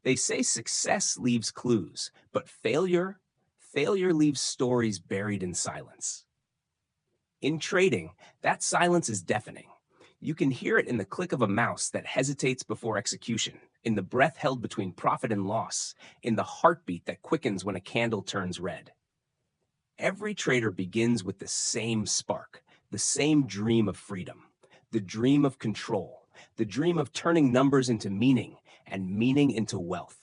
They say success leaves clues, but failure leaves stories buried in silence. In trading, that silence is deafening. You can hear it in the click of a mouse that hesitates before execution, in the breath held between profit and loss, in the heartbeat that quickens when a candle turns red. Every trader begins with the same spark, the same dream of freedom, the dream of control, the dream of turning numbers into meaning and meaning into wealth.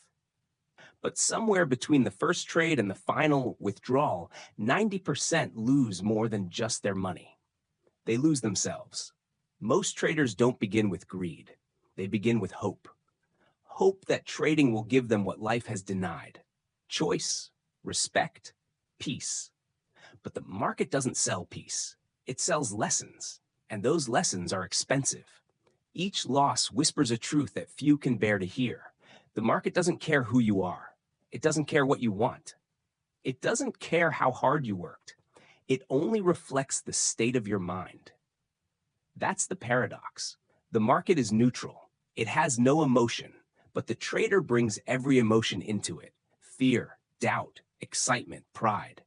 But somewhere between the first trade and the final withdrawal, 90% lose more than just their money. They lose themselves. Most traders don't begin with greed. They begin with hope. Hope that trading will give them what life has denied: choice, respect, peace. But the market doesn't sell peace. It sells lessons, and those lessons are expensive. Each loss whispers a truth that few can bear to hear. The market doesn't care who you are. It doesn't care what you want. It doesn't care how hard you worked. It only reflects the state of your mind. That's the paradox. The market is neutral. It has no emotion, but the trader brings every emotion into it: fear, doubt, excitement, pride.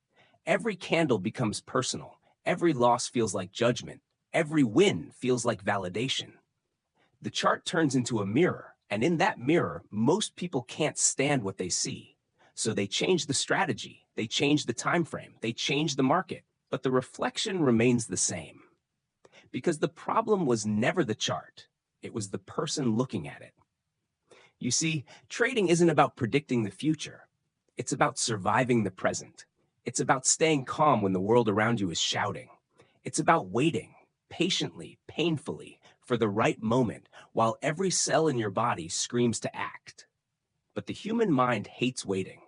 Every candle becomes personal. Every loss feels like judgment. Every win feels like validation. The chart turns into a mirror, and in that mirror, most people can't stand what they see. So they change the strategy, they change the time frame, they change the market, but the reflection remains the same. Because the problem was never the chart, it was the person looking at it. You see, trading isn't about predicting the future. It's about surviving the present. It's about staying calm when the world around you is shouting. It's about waiting, patiently, painfully, for the right moment, while every cell in your body screams to act. But the human mind hates waiting.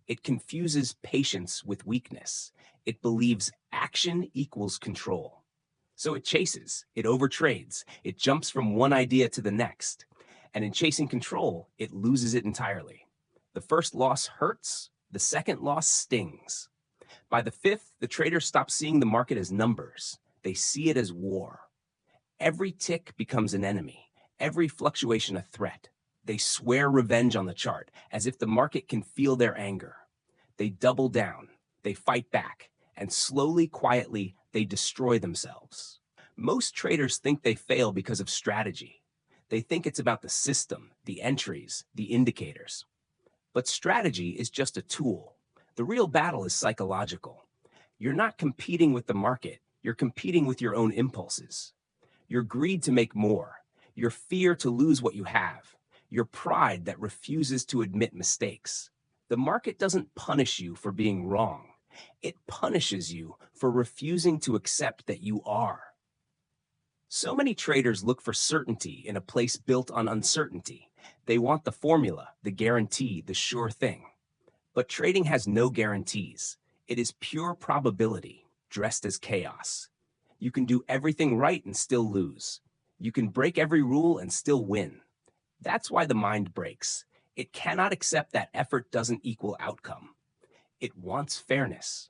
It confuses patience with weakness. It believes action equals control. So it chases, it overtrades, it jumps from one idea to the next. And in chasing control, it loses it entirely. The first loss hurts, the second loss stings. By the fifth, the traders stop seeing the market as numbers. They see it as war. Every tick becomes an enemy, every fluctuation a threat. They swear revenge on the chart, as if the market can feel their anger. They double down, they fight back, and slowly, quietly, they destroy themselves. Most traders think they fail because of strategy. They think it's about the system, the entries, the indicators. But strategy is just a tool. The real battle is psychological. You're not competing with the market, you're competing with your own impulses. Your greed to make more, your fear to lose what you have, your pride that refuses to admit mistakes. The market doesn't punish you for being wrong. It punishes you for refusing to accept that you are. So many traders look for certainty in a place built on uncertainty. They want the formula, the guarantee, the sure thing. But trading has no guarantees. It is pure probability, dressed as chaos. You can do everything right and still lose. You can break every rule and still win. That's why the mind breaks. It cannot accept that effort doesn't equal outcome. It wants fairness.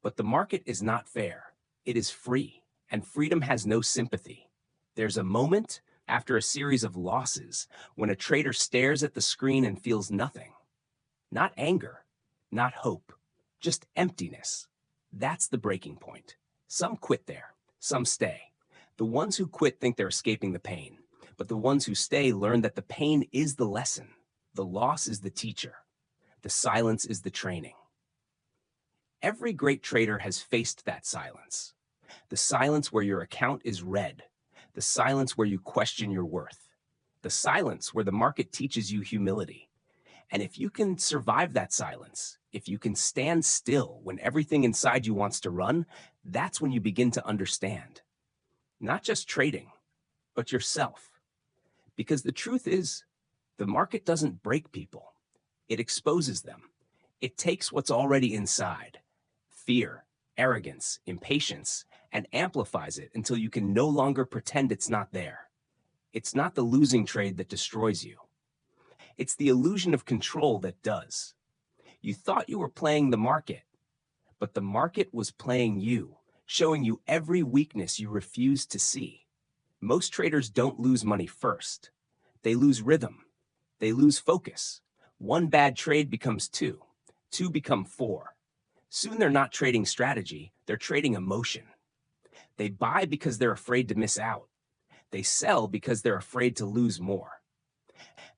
But the market is not fair. It is free, and freedom has no sympathy. There's a moment, after a series of losses, when a trader stares at the screen and feels nothing. Not anger, not hope, just emptiness. That's the breaking point. Some quit there, some stay. The ones who quit think they're escaping the pain, but the ones who stay learn that the pain is the lesson. The loss is the teacher. The silence is the training. Every great trader has faced that silence. The silence where your account is red. The silence where you question your worth. The silence where the market teaches you humility. And if you can survive that silence, if you can stand still when everything inside you wants to run, that's when you begin to understand. Not just trading, but yourself. Because the truth is, the market doesn't break people. It exposes them. It takes what's already inside: fear, arrogance, impatience, and amplifies it until you can no longer pretend it's not there. It's not the losing trade that destroys you. It's the illusion of control that does. You thought you were playing the market, but the market was playing you, showing you every weakness you refused to see. Most traders don't lose money first. They lose rhythm. They lose focus. One bad trade becomes two. Two become four. Soon they're not trading strategy, they're trading emotion. They buy because they're afraid to miss out. They sell because they're afraid to lose more.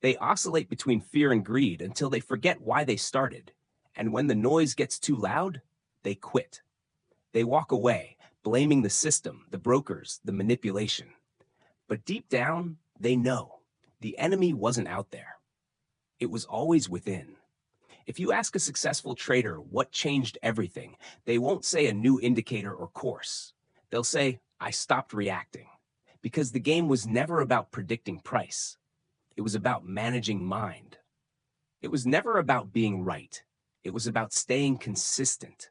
They oscillate between fear and greed until they forget why they started. And when the noise gets too loud, they quit. They walk away, blaming the system, the brokers, the manipulation. But deep down, they know the enemy wasn't out there. It was always within. If you ask a successful trader what changed everything, they won't say a new indicator or course. They'll say, I stopped reacting. Because the game was never about predicting price. It was about managing mind. It was never about being right. It was about staying consistent.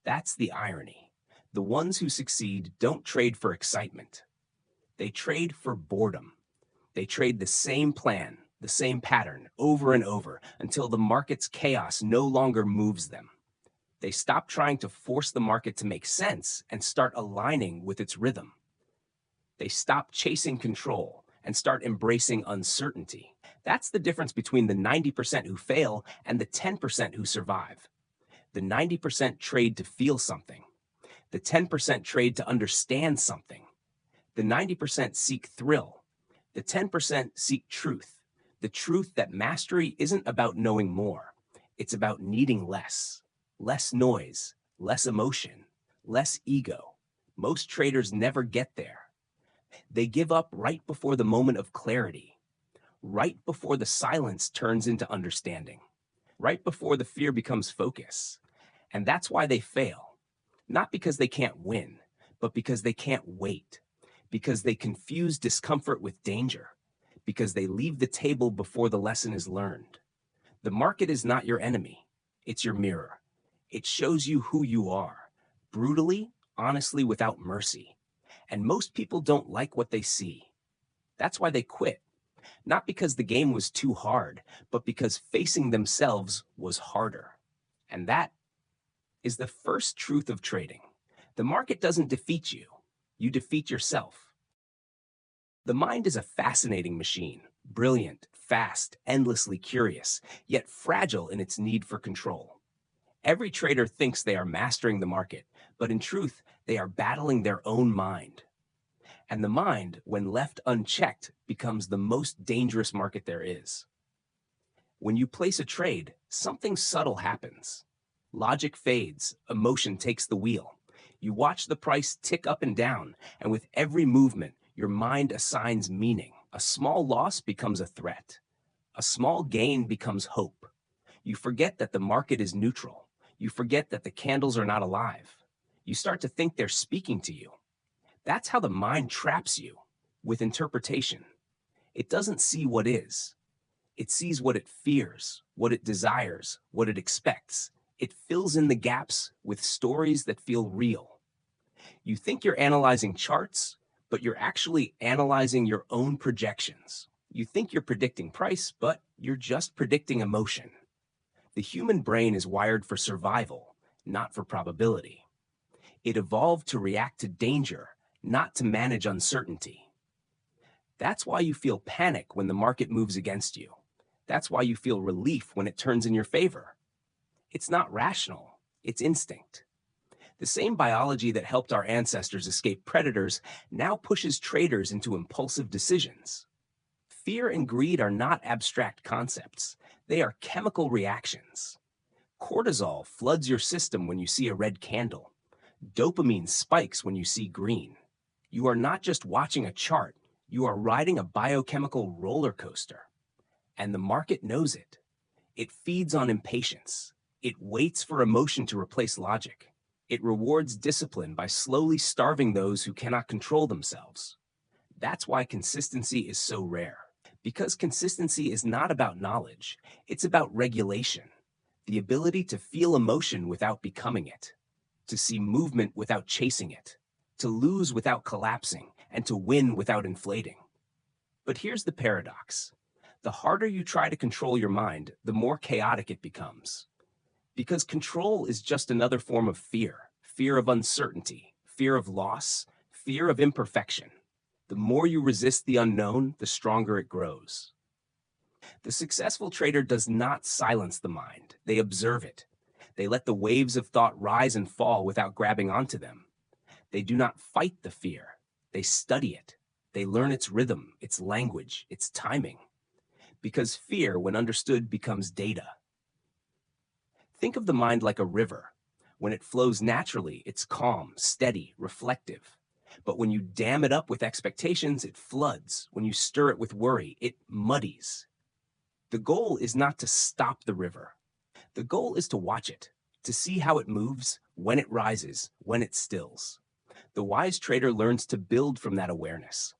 That's the irony. The ones who succeed don't trade for excitement. They trade for boredom. They trade the same plan, the same pattern, over and over until the market's chaos no longer moves them. They stop trying to force the market to make sense and start aligning with its rhythm. They stop chasing control and start embracing uncertainty. That's the difference between the 90% who fail and the 10% who survive. The 90% trade to feel something. The 10% trade to understand something. The 90% seek thrill. The 10% seek truth. The truth that mastery isn't about knowing more. It's about needing less. Less noise, less emotion, less ego. Most traders never get there. They give up right before the moment of clarity, right before the silence turns into understanding, right before the fear becomes focus. And that's why they fail. Not because they can't win, but because they can't wait, because they confuse discomfort with danger, because they leave the table before the lesson is learned. The market is not your enemy. It's your mirror. It shows you who you are, brutally, honestly, without mercy. And most people don't like what they see. That's why they quit. Not because the game was too hard, but because facing themselves was harder. And that is the first truth of trading. The market doesn't defeat you. You defeat yourself. The mind is a fascinating machine, brilliant, fast, endlessly curious, yet fragile in its need for control. Every trader thinks they are mastering the market, but in truth, they are battling their own mind. And the mind, when left unchecked, becomes the most dangerous market there is. When you place a trade, something subtle happens. Logic fades, emotion takes the wheel. You watch the price tick up and down, and with every movement, your mind assigns meaning. A small loss becomes a threat. A small gain becomes hope. You forget that the market is neutral. You forget that the candles are not alive. You start to think they're speaking to you. That's how the mind traps you, with interpretation. It doesn't see what is. It sees what it fears, what it desires, what it expects. It fills in the gaps with stories that feel real. You think you're analyzing charts, but you're actually analyzing your own projections. You think you're predicting price, but you're just predicting emotion. The human brain is wired for survival, not for probability. It evolved to react to danger, not to manage uncertainty. That's why you feel panic when the market moves against you. That's why you feel relief when it turns in your favor. It's not rational, it's instinct. The same biology that helped our ancestors escape predators now pushes traders into impulsive decisions. Fear and greed are not abstract concepts. They are chemical reactions. Cortisol floods your system when you see a red candle. Dopamine spikes when you see green. You are not just watching a chart, you are riding a biochemical roller coaster. And the market knows it. It feeds on impatience. It waits for emotion to replace logic. It rewards discipline by slowly starving those who cannot control themselves. That's why consistency is so rare. Because consistency is not about knowledge, it's about regulation. The ability to feel emotion without becoming it. To see movement without chasing it. To lose without collapsing, and to win without inflating. But here's the paradox. The harder you try to control your mind, the more chaotic it becomes. Because control is just another form of fear. Fear of uncertainty, fear of loss, fear of imperfection. The more you resist the unknown, the stronger it grows. The successful trader does not silence the mind. They observe it. They let the waves of thought rise and fall without grabbing onto them. They do not fight the fear. They study it. They learn its rhythm, its language, its timing. Because fear, when understood, becomes data. Think of the mind like a river. When it flows naturally, it's calm, steady, reflective. But when you dam it up with expectations, it floods. When you stir it with worry, it muddies. The goal is not to stop the river. The goal is to watch it, to see how it moves, when it rises, when it stills. The wise trader learns to build from that awareness.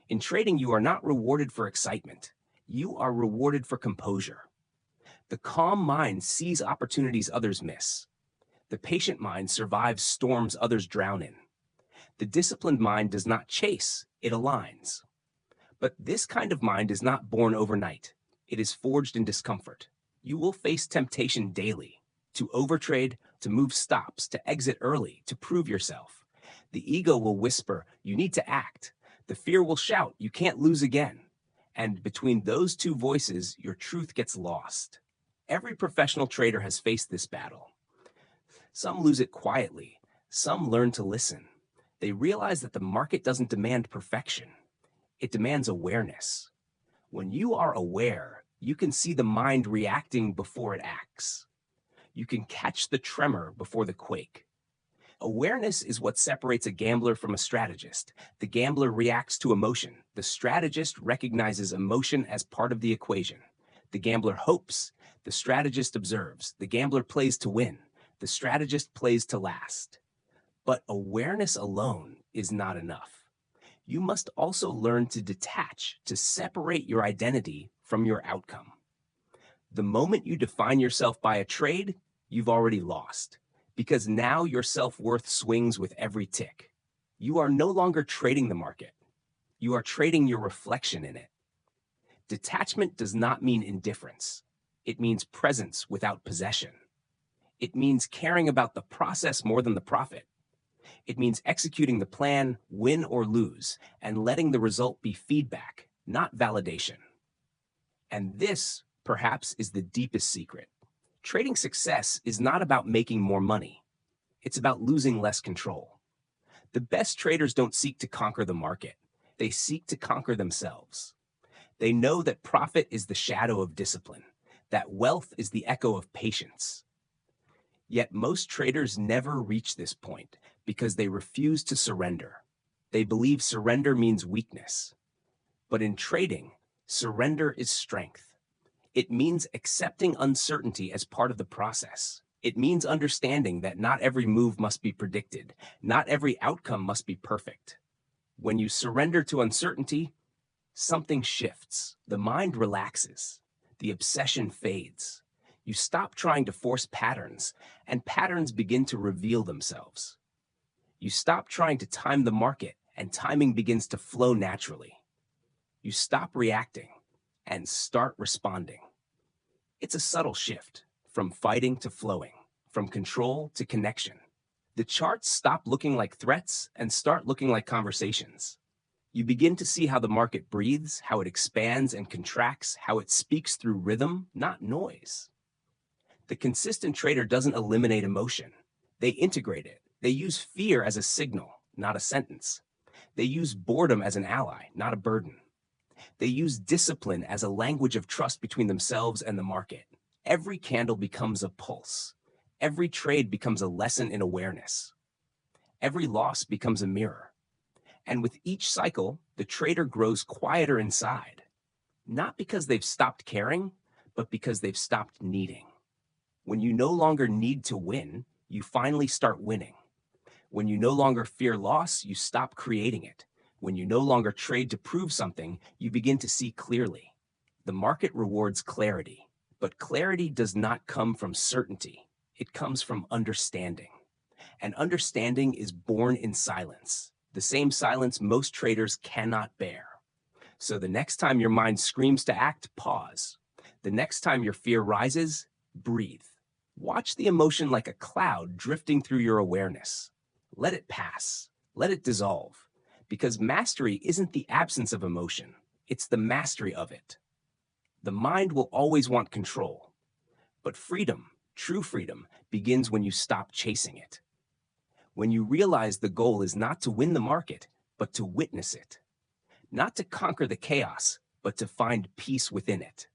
In trading, you are not rewarded for excitement. You are rewarded for composure. The calm mind sees opportunities others miss. The patient mind survives storms others drown in. The disciplined mind does not chase, it aligns. But this kind of mind is not born overnight. It is forged in discomfort. You will face temptation daily, to overtrade, to move stops, to exit early, to prove yourself. The ego will whisper, you need to act. The fear will shout, you can't lose again. And between those two voices, your truth gets lost. Every professional trader has faced this battle. Some lose it quietly. Some learn to listen. They realize that the market doesn't demand perfection. It demands awareness. When you are aware, you can see the mind reacting before it acts. You can catch the tremor before the quake. Awareness is what separates a gambler from a strategist. The gambler reacts to emotion. The strategist recognizes emotion as part of the equation. The gambler hopes. The strategist observes. The gambler plays to win. The strategist plays to last. But awareness alone is not enough. You must also learn to detach, to separate your identity from your outcome. The moment you define yourself by a trade, you've already lost, because now your self-worth swings with every tick. You are no longer trading the market. You are trading your reflection in it. Detachment does not mean indifference. It means presence without possession. It means caring about the process more than the profit. It means executing the plan, win or lose, and letting the result be feedback, not validation. And this, perhaps, is the deepest secret. Trading success is not about making more money. It's about losing less control. The best traders don't seek to conquer the market. They seek to conquer themselves. They know that profit is the shadow of discipline, that wealth is the echo of patience. Yet most traders never reach this point because they refuse to surrender. They believe surrender means weakness. But in trading, surrender is strength. It means accepting uncertainty as part of the process. It means understanding that not every move must be predicted. Not every outcome must be perfect. When you surrender to uncertainty, something shifts. The mind relaxes. The obsession fades. You stop trying to force patterns, and patterns begin to reveal themselves. You stop trying to time the market, and timing begins to flow naturally. You stop reacting and start responding. It's a subtle shift, from fighting to flowing, from control to connection. The charts stop looking like threats and start looking like conversations. You begin to see how the market breathes, how it expands and contracts, how it speaks through rhythm, not noise. The consistent trader doesn't eliminate emotion. They integrate it. They use fear as a signal, not a sentence. They use boredom as an ally, not a burden. They use discipline as a language of trust between themselves and the market. Every candle becomes a pulse. Every trade becomes a lesson in awareness. Every loss becomes a mirror. And with each cycle, the trader grows quieter inside. Not because they've stopped caring, but because they've stopped needing. When you no longer need to win, you finally start winning. When you no longer fear loss, you stop creating it. When you no longer trade to prove something, you begin to see clearly. The market rewards clarity, but clarity does not come from certainty. It comes from understanding. And understanding is born in silence, the same silence most traders cannot bear. So the next time your mind screams to act, pause. The next time your fear rises, breathe. Watch the emotion like a cloud drifting through your awareness. Let it pass. Let it dissolve. Because mastery isn't the absence of emotion. It's the mastery of it. The mind will always want control. But freedom, true freedom, begins when you stop chasing it. When you realize the goal is not to win the market, but to witness it. Not to conquer the chaos, but to find peace within it.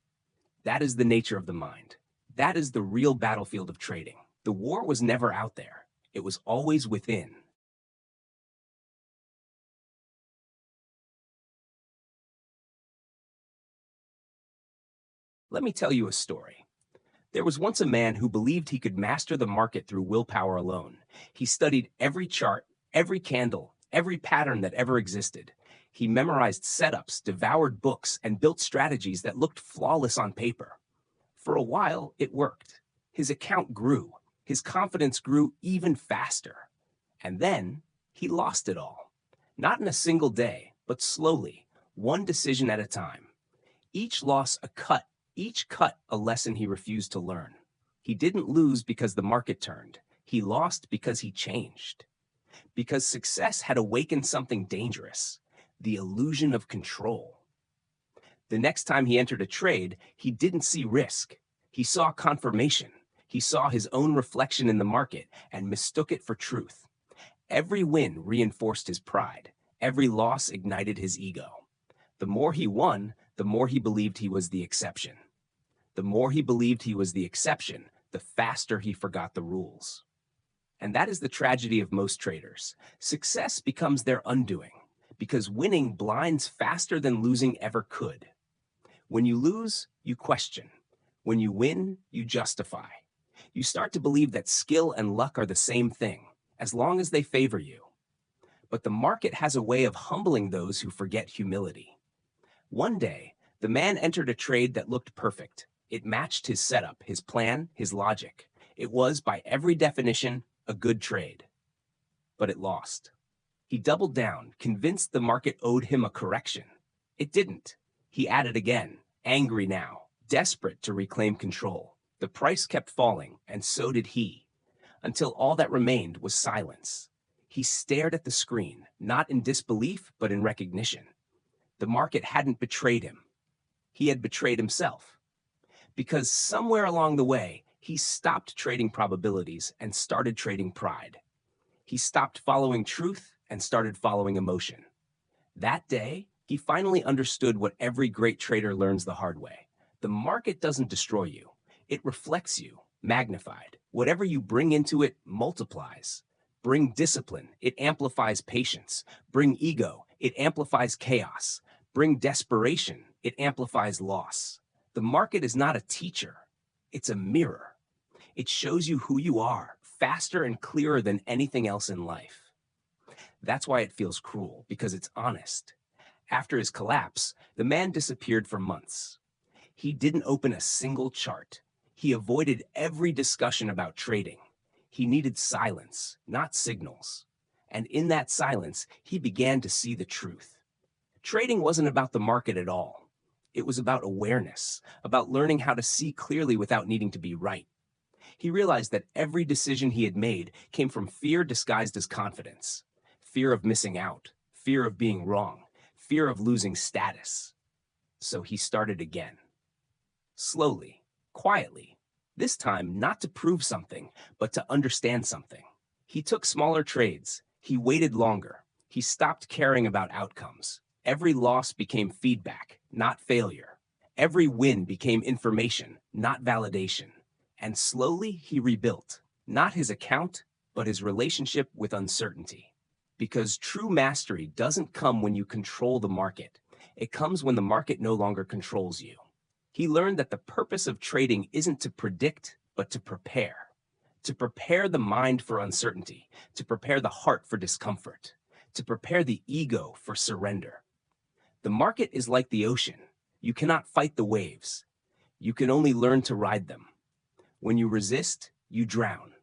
That is the nature of the mind. That is the real battlefield of trading. The war was never out there. It was always within. Let me tell you a story. There was once a man who believed he could master the market through willpower alone. He studied every chart, every candle, every pattern that ever existed. He memorized setups, devoured books, and built strategies that looked flawless on paper. For a while, it worked. His account grew. His confidence grew even faster. And then, he lost it all. Not in a single day, but slowly, one decision at a time. Each loss a cut, each cut a lesson he refused to learn. He didn't lose because the market turned. He lost because he changed. Because success had awakened something dangerous, the illusion of control. The next time he entered a trade, he didn't see risk. He saw confirmation. He saw his own reflection in the market and mistook it for truth. Every win reinforced his pride. Every loss ignited his ego. The more he won, the more he believed he was the exception. The more he believed he was the exception, the faster he forgot the rules. And that is the tragedy of most traders. Success becomes their undoing, because winning blinds faster than losing ever could. When you lose, you question. When you win, you justify. You start to believe that skill and luck are the same thing, as long as they favor you. But the market has a way of humbling those who forget humility. One day, the man entered a trade that looked perfect. It matched his setup, his plan, his logic. It was, by every definition, a good trade. But it lost. He doubled down, convinced the market owed him a correction. It didn't. He added again, angry now, desperate to reclaim control. The price kept falling, and so did he, until all that remained was silence. He stared at the screen, not in disbelief, but in recognition. The market hadn't betrayed him. He had betrayed himself. Because somewhere along the way, he stopped trading probabilities and started trading pride. He stopped following truth and started following emotion. That day, he finally understood what every great trader learns the hard way. The market doesn't destroy you. It reflects you, magnified. Whatever you bring into it multiplies. Bring discipline, it amplifies patience. Bring ego, it amplifies chaos. Bring desperation, it amplifies loss. The market is not a teacher, it's a mirror. It shows you who you are, faster and clearer than anything else in life. That's why it feels cruel, because it's honest. After his collapse, the man disappeared for months. He didn't open a single chart. He avoided every discussion about trading. He needed silence, not signals. And in that silence, he began to see the truth. Trading wasn't about the market at all. It was about awareness, about learning how to see clearly without needing to be right. He realized that every decision he had made came from fear disguised as confidence. Fear of missing out, fear of being wrong, fear of losing status. So he started again. Slowly, quietly, this time not to prove something, but to understand something. He took smaller trades. He waited longer. He stopped caring about outcomes. Every loss became feedback, not failure. Every win became information, not validation. And slowly he rebuilt, not his account, but his relationship with uncertainty. Because true mastery doesn't come when you control the market. It comes when the market no longer controls you. He learned that the purpose of trading isn't to predict, but to prepare. To prepare the mind for uncertainty, to prepare the heart for discomfort, to prepare the ego for surrender. The market is like the ocean. You cannot fight the waves. You can only learn to ride them. When you resist, you drown.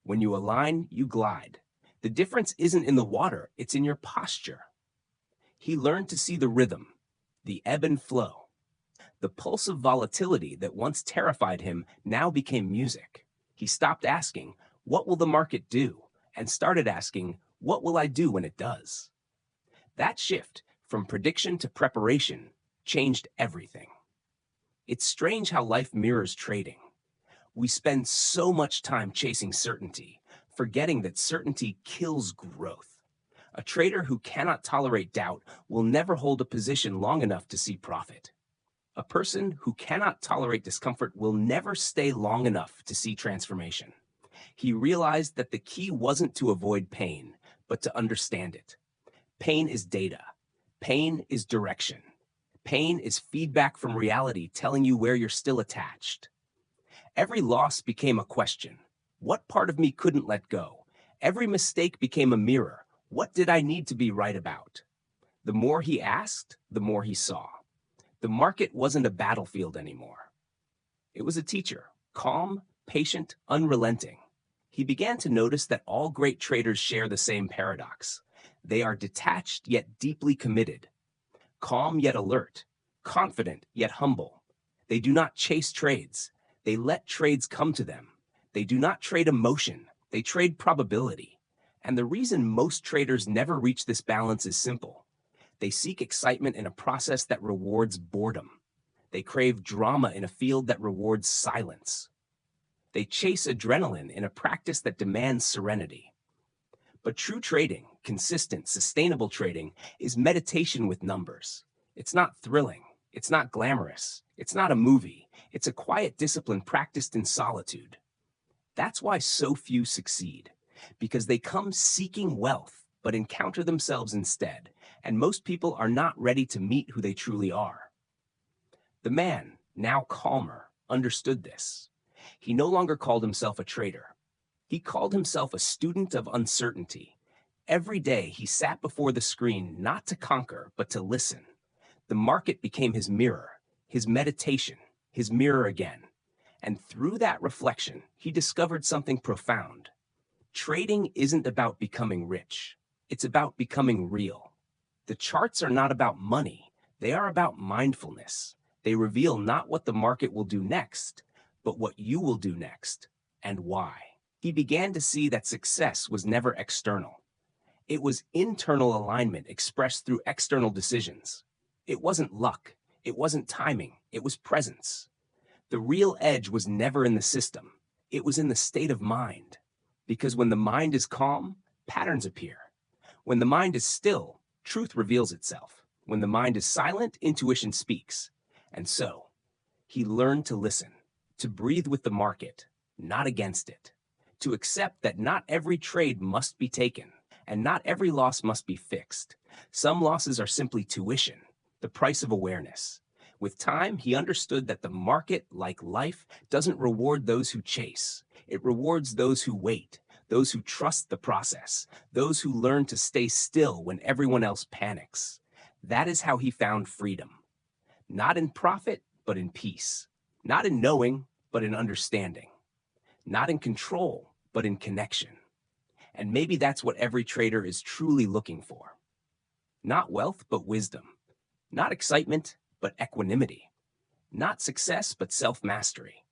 When you align, you glide. The difference isn't in the water, it's in your posture. He learned to see the rhythm, the ebb and flow. The pulse of volatility that once terrified him now became music. He stopped asking, "What will the market do?" and started asking, "What will I do when it does?" That shift, from prediction to preparation, changed everything. It's strange how life mirrors trading. We spend so much time chasing certainty, forgetting that certainty kills growth. A trader who cannot tolerate doubt will never hold a position long enough to see profit. A person who cannot tolerate discomfort will never stay long enough to see transformation. He realized that the key wasn't to avoid pain, but to understand it. Pain is data. Pain is direction. Pain is feedback from reality telling you where you're still attached. Every loss became a question. What part of me couldn't let go? Every mistake became a mirror. What did I need to be right about? The more he asked, the more he saw. The market wasn't a battlefield anymore. It was a teacher, calm, patient, unrelenting. He began to notice that all great traders share the same paradox. They are detached yet deeply committed, calm yet alert, confident yet humble. They do not chase trades. They let trades come to them. They do not trade emotion. They trade probability. And the reason most traders never reach this balance is simple. They seek excitement in a process that rewards boredom. They crave drama in a field that rewards silence. They chase adrenaline in a practice that demands serenity. But true trading, consistent, sustainable trading, is meditation with numbers. It's not thrilling. It's not glamorous. It's not a movie. It's a quiet discipline practiced in solitude. That's why so few succeed, because they come seeking wealth, but encounter themselves instead, and most people are not ready to meet who they truly are. The man, now calmer, understood this. He no longer called himself a trader. He called himself a student of uncertainty. Every day he sat before the screen not to conquer, but to listen. The market became his mirror, his meditation, his mirror again. And through that reflection, he discovered something profound. Trading isn't about becoming rich. It's about becoming real. The charts are not about money. They are about mindfulness. They reveal not what the market will do next, but what you will do next, and why. He began to see that success was never external. It was internal alignment expressed through external decisions. It wasn't luck. It wasn't timing. It was presence. The real edge was never in the system. It was in the state of mind. Because when the mind is calm, patterns appear. When the mind is still, truth reveals itself. When the mind is silent, intuition speaks. And so, he learned to listen, to breathe with the market, not against it, to accept that not every trade must be taken, and not every loss must be fixed. Some losses are simply tuition, the price of awareness. With time, he understood that the market, like life, doesn't reward those who chase. It rewards those who wait, those who trust the process, those who learn to stay still when everyone else panics. That is how he found freedom. Not in profit, but in peace. Not in knowing, but in understanding. Not in control, but in connection. And maybe that's what every trader is truly looking for. Not wealth, but wisdom. Not excitement, but equanimity. Not success, but self-mastery.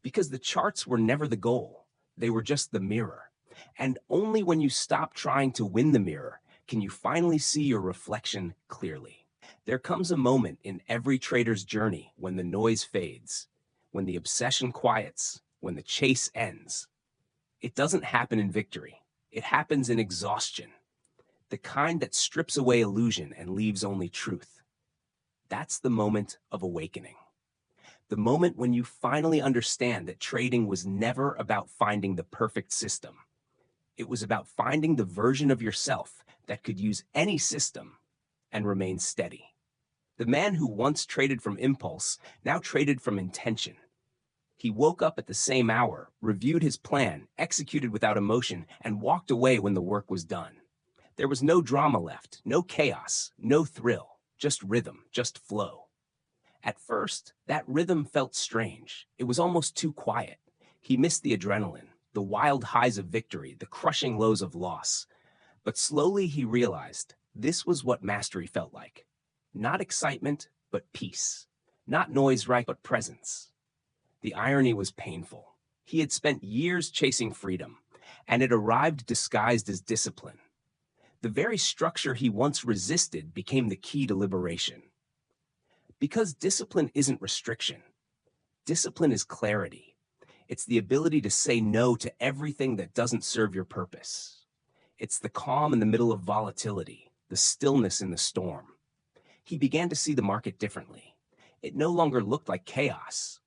Because the charts were never the goal. They were just the mirror. And only when you stop trying to win the mirror can you finally see your reflection clearly. There comes a moment in every trader's journey when the noise fades, when the obsession quiets, when the chase ends. It doesn't happen in victory. It happens in exhaustion, the kind that strips away illusion and leaves only truth. That's the moment of awakening. The moment when you finally understand that trading was never about finding the perfect system. It was about finding the version of yourself that could use any system and remain steady. The man who once traded from impulse now traded from intention. He woke up at the same hour, reviewed his plan, executed without emotion, and walked away when the work was done. There was no drama left, no chaos, no thrill, just rhythm, just flow. At first, that rhythm felt strange. It was almost too quiet. He missed the adrenaline, the wild highs of victory, the crushing lows of loss. But slowly he realized this was what mastery felt like. Not excitement, but peace. Not noise, right, but presence. The irony was painful. He had spent years chasing freedom, and it arrived disguised as discipline. The very structure he once resisted became the key to liberation. Because discipline isn't restriction, Discipline is clarity. It's the ability to say no to everything that doesn't serve your purpose. It's the calm in the middle of volatility, the stillness in the storm. He began to see the market differently. It no longer looked like chaos.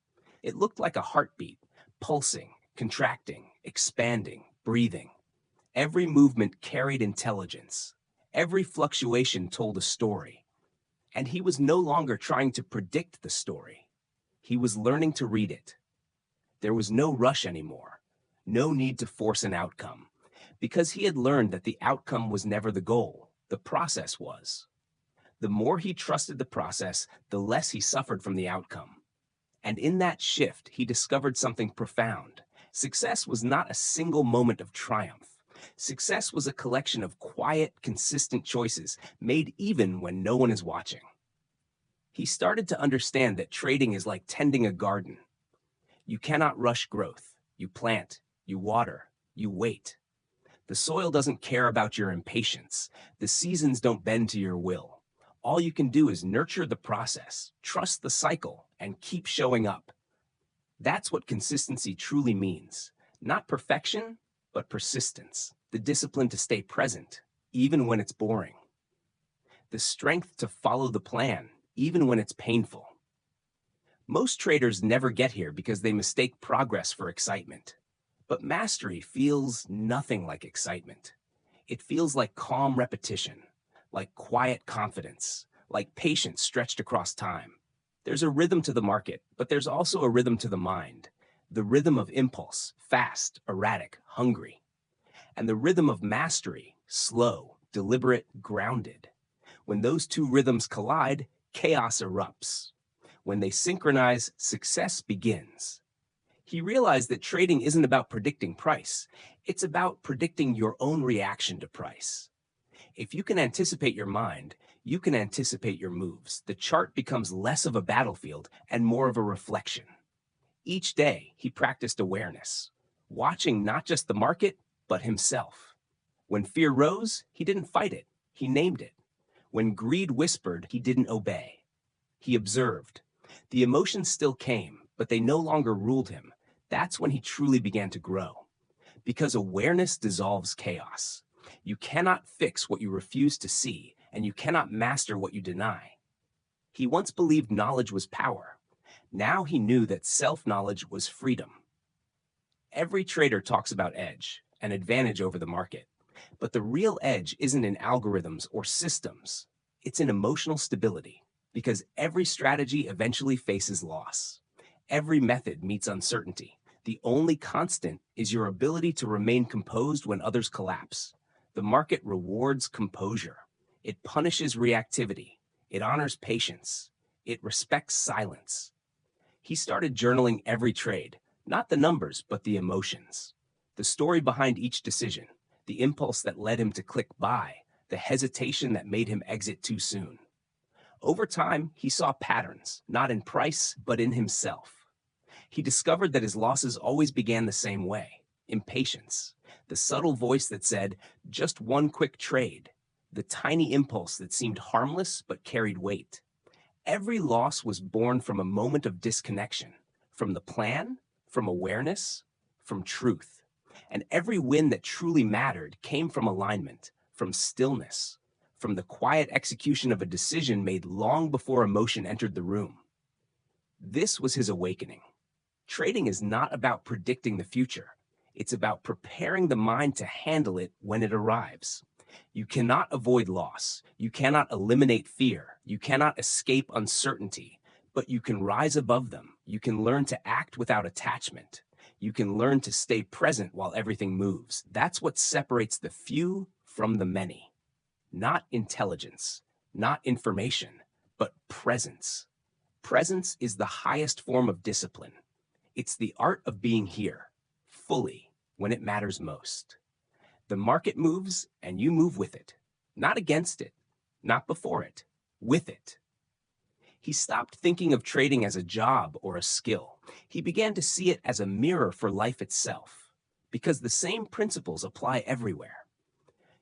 It looked like a heartbeat, pulsing, contracting, expanding, breathing. Every movement carried intelligence. Every fluctuation told a story. And he was no longer trying to predict the story. He was learning to read it. There was no rush anymore, no need to force an outcome, because he had learned that the outcome was never the goal, the process was. The more he trusted the process, the less he suffered from the outcome. And in that shift, he discovered something profound. Success was not a single moment of triumph. Success was a collection of quiet, consistent choices made even when no one is watching. He started to understand that trading is like tending a garden. You cannot rush growth. You plant, you water, you wait. The soil doesn't care about your impatience. The seasons don't bend to your will. All you can do is nurture the process, trust the cycle, and keep showing up. That's what consistency truly means. Not perfection, but persistence. The discipline to stay present, even when it's boring. The strength to follow the plan, even when it's painful. Most traders never get here because they mistake progress for excitement. But mastery feels nothing like excitement. It feels like calm repetition, like quiet confidence, like patience stretched across time. There's a rhythm to the market, but there's also a rhythm to the mind. The rhythm of impulse, fast, erratic, hungry. And the rhythm of mastery, slow, deliberate, grounded. When those two rhythms collide, chaos erupts. When they synchronize, success begins. He realized that trading isn't about predicting price. It's about predicting your own reaction to price. If you can anticipate your mind, you can anticipate your moves. The chart becomes less of a battlefield and more of a reflection. Each day, he practiced awareness, watching not just the market, but himself. When fear rose, he didn't fight it. He named it. When greed whispered, he didn't obey. He observed. The emotions still came, but they no longer ruled him. That's when he truly began to grow. Because awareness dissolves chaos. You cannot fix what you refuse to see, and you cannot master what you deny. He once believed knowledge was power. Now he knew that self-knowledge was freedom. Every trader talks about edge, an advantage over the market. But the real edge isn't in algorithms or systems. It's in emotional stability. Because every strategy eventually faces loss. Every method meets uncertainty. The only constant is your ability to remain composed when others collapse. The market rewards composure. It punishes reactivity. It honors patience. It respects silence. He started journaling every trade, not the numbers, but the emotions. The story behind each decision, the impulse that led him to click buy, the hesitation that made him exit too soon. Over time, he saw patterns, not in price, but in himself. He discovered that his losses always began the same way: impatience, the subtle voice that said, just one quick trade, the tiny impulse that seemed harmless but carried weight. Every loss was born from a moment of disconnection, from the plan, from awareness, from truth. And every win that truly mattered came from alignment, from stillness, from the quiet execution of a decision made long before emotion entered the room. This was his awakening. Trading is not about predicting the future. It's about preparing the mind to handle it when it arrives. You cannot avoid loss. You cannot eliminate fear. You cannot escape uncertainty, but you can rise above them. You can learn to act without attachment. You can learn to stay present while everything moves. That's what separates the few from the many. Not intelligence, not information, but presence. Presence is the highest form of discipline. It's the art of being here, fully, when it matters most. The market moves and you move with it, not against it, not before it, with it. He stopped thinking of trading as a job or a skill. He began to see it as a mirror for life itself, because the same principles apply everywhere.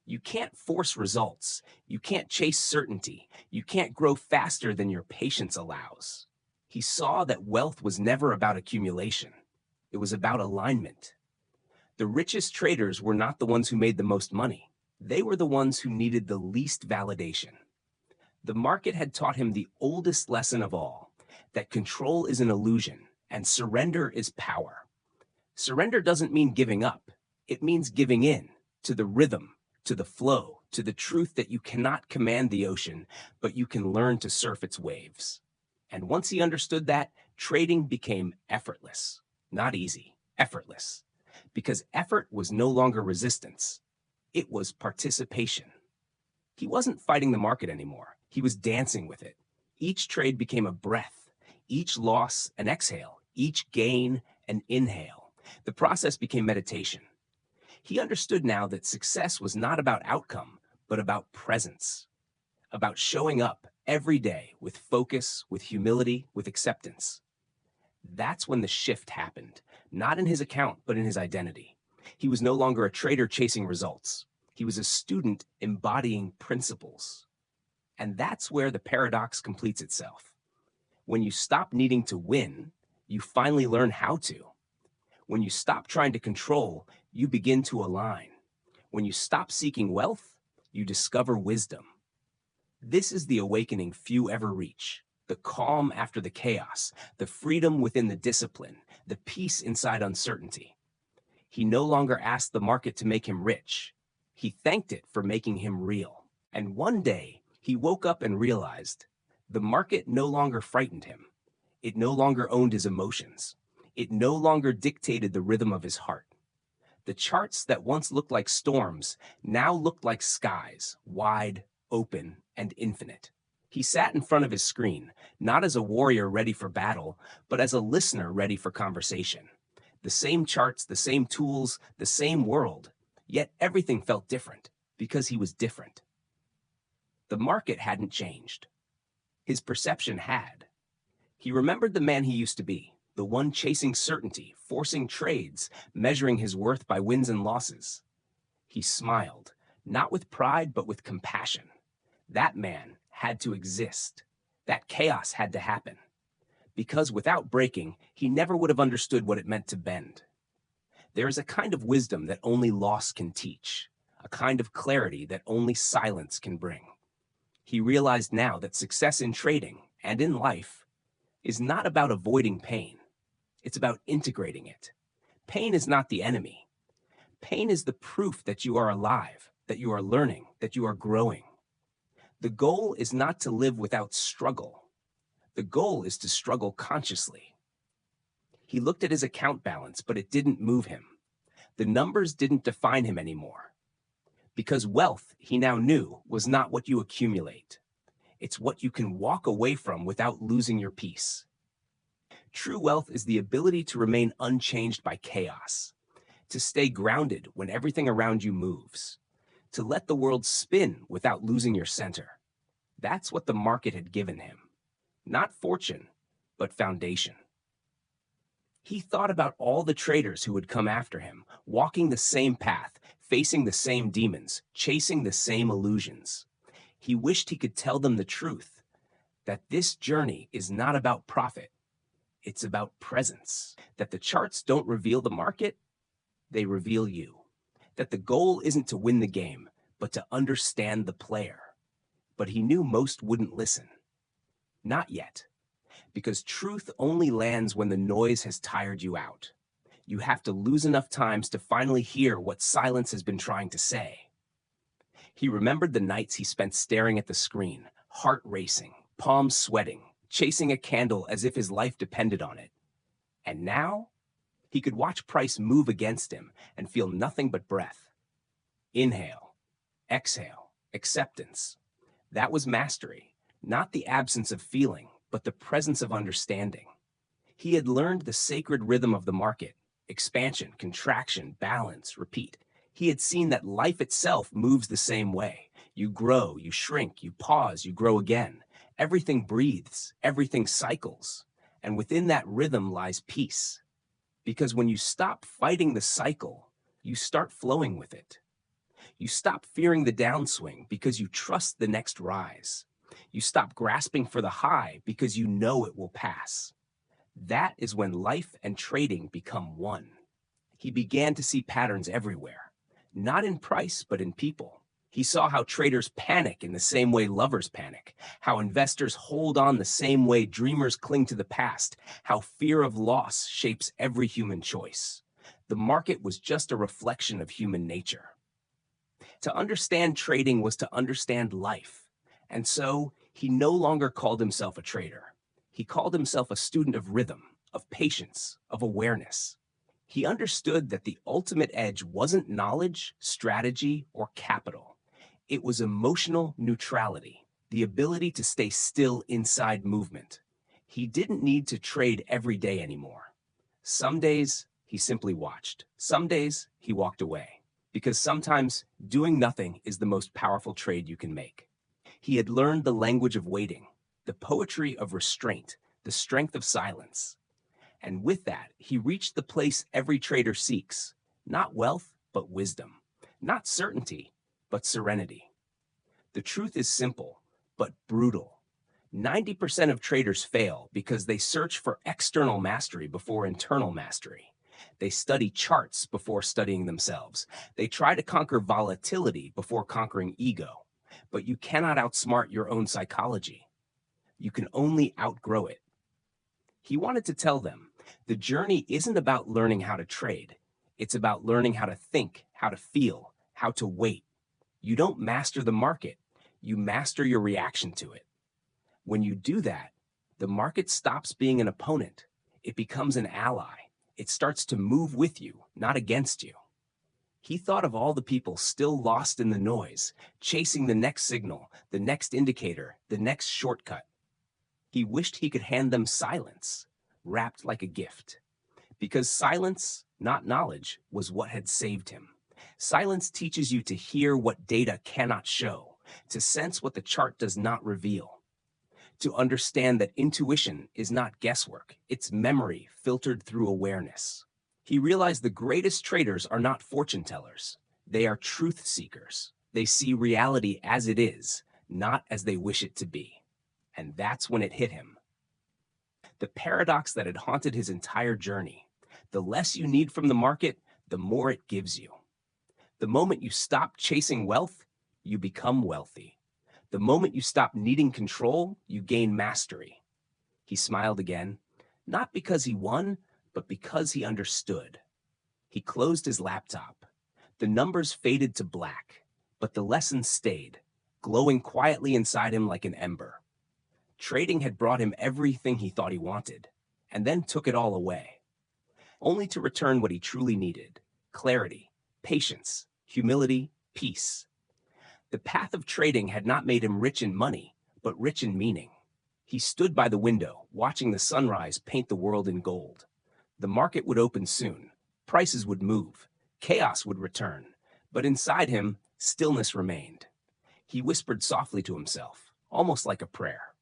You can't force results. You can't chase certainty. You can't grow faster than your patience allows. He saw that wealth was never about accumulation. It was about alignment. The richest traders were not the ones who made the most money. They were the ones who needed the least validation. The market had taught him the oldest lesson of all, that control is an illusion and surrender is power. Surrender doesn't mean giving up. It means giving in to the rhythm, to the flow, to the truth that you cannot command the ocean, but you can learn to surf its waves. And once he understood that, trading became effortless. Not easy, effortless. Because effort was no longer resistance. It was participation. He wasn't fighting the market anymore. He was dancing with it. Each trade became a breath, each loss an exhale, each gain an inhale. The process became meditation. He understood now that success was not about outcome, but about presence, about showing up every day with focus, with humility, with acceptance. That's when the shift happened, not in his account, but in his identity. He was no longer a trader chasing results. He was a student embodying principles. And that's where the paradox completes itself. When you stop needing to win, you finally learn how to. When you stop trying to control, you begin to align. When you stop seeking wealth, you discover wisdom. This is the awakening few ever reach. The calm after the chaos, the freedom within the discipline, the peace inside uncertainty. He no longer asked the market to make him rich. He thanked it for making him real. And one day, he woke up and realized the market no longer frightened him. It no longer owned his emotions. It no longer dictated the rhythm of his heart. The charts that once looked like storms now looked like skies, wide, open, and infinite. He sat in front of his screen, not as a warrior ready for battle, but as a listener ready for conversation. The same charts, the same tools, the same world, yet everything felt different because he was different. The market hadn't changed. His perception had. He remembered the man he used to be, the one chasing certainty, forcing trades, measuring his worth by wins and losses. He smiled, not with pride, but with compassion. That man had to exist. That chaos had to happen. Because without breaking, he never would have understood what it meant to bend. There is a kind of wisdom that only loss can teach, a kind of clarity that only silence can bring. He realized now that success in trading and in life is not about avoiding pain. It's about integrating it. Pain is not the enemy. Pain is the proof that you are alive, that you are learning, that you are growing. The goal is not to live without struggle. The goal is to struggle consciously. He looked at his account balance, but it didn't move him. The numbers didn't define him anymore. Because wealth, he now knew, was not what you accumulate. It's what you can walk away from without losing your peace. True wealth is the ability to remain unchanged by chaos, to stay grounded when everything around you moves, to let the world spin without losing your center. That's what the market had given him. Not fortune, but foundation. He thought about all the traders who would come after him, walking the same path, facing the same demons, chasing the same illusions. He wished he could tell them the truth, that this journey is not about profit. It's about presence. That the charts don't reveal the market, they reveal you. That the goal isn't to win the game, but to understand the player. But he knew most wouldn't listen. Not yet. Because truth only lands when the noise has tired you out. You have to lose enough times to finally hear what silence has been trying to say. He remembered the nights he spent staring at the screen, heart racing, palms sweating, chasing a candle as if his life depended on it. And now, he could watch price move against him and feel nothing but breath. Inhale, exhale, acceptance. That was mastery, not the absence of feeling, but the presence of understanding. He had learned the sacred rhythm of the market, expansion, contraction, balance, repeat. He had seen that life itself moves the same way. You grow, you shrink, you pause, you grow again. Everything breathes, everything cycles. And within that rhythm lies peace. Because when you stop fighting the cycle, you start flowing with it. You stop fearing the downswing because you trust the next rise. You stop grasping for the high because you know it will pass. That is when life and trading become one. He began to see patterns everywhere, not in price, but in people. He saw how traders panic in the same way lovers panic, how investors hold on the same way dreamers cling to the past, how fear of loss shapes every human choice. The market was just a reflection of human nature. To understand trading was to understand life. And so he no longer called himself a trader. He called himself a student of rhythm, of patience, of awareness. He understood that the ultimate edge wasn't knowledge, strategy, or capital. It was emotional neutrality, the ability to stay still inside movement. He didn't need to trade every day anymore. Some days, he simply watched. Some days, he walked away. Because sometimes doing nothing is the most powerful trade you can make. He had learned the language of waiting, the poetry of restraint, the strength of silence. And with that, he reached the place every trader seeks, not wealth, but wisdom, not certainty, but serenity. The truth is simple, but brutal. 90% of traders fail because they search for external mastery before internal mastery. They study charts before studying themselves. They try to conquer volatility before conquering ego. But you cannot outsmart your own psychology. You can only outgrow it. He wanted to tell them, the journey isn't about learning how to trade. It's about learning how to think, how to feel, how to wait. You don't master the market. You master your reaction to it. When you do that, the market stops being an opponent. It becomes an ally. It starts to move with you, not against you. He thought of all the people still lost in the noise, chasing the next signal, the next indicator, the next shortcut. He wished he could hand them silence, wrapped like a gift. Because silence, not knowledge, was what had saved him. Silence teaches you to hear what data cannot show, to sense what the chart does not reveal, to understand that intuition is not guesswork, it's memory filtered through awareness. He realized the greatest traders are not fortune tellers. They are truth seekers. They see reality as it is, not as they wish it to be. And that's when it hit him. The paradox that had haunted his entire journey. The less you need from the market, the more it gives you. The moment you stop chasing wealth, you become wealthy. The moment you stop needing control, you gain mastery. He smiled again, not because he won, but because he understood. He closed his laptop. The numbers faded to black, but the lesson stayed, glowing quietly inside him like an ember. Trading had brought him everything he thought he wanted, and then took it all away, only to return what he truly needed: clarity, patience, humility, peace. The path of trading had not made him rich in money, but rich in meaning. He stood by the window, watching the sunrise paint the world in gold. The market would open soon. Prices would move. Chaos would return. But inside him, stillness remained. He whispered softly to himself, almost like a prayer.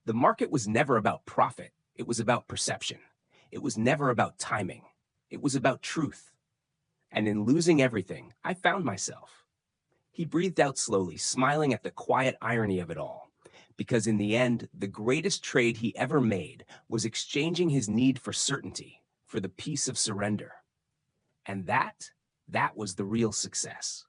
The market was never about profit. It was about perception. It was never about timing. It was about truth. And in losing everything, I found myself. He breathed out slowly, smiling at the quiet irony of it all. Because in the end, the greatest trade he ever made was exchanging his need for certainty for the peace of surrender. And that was the real success.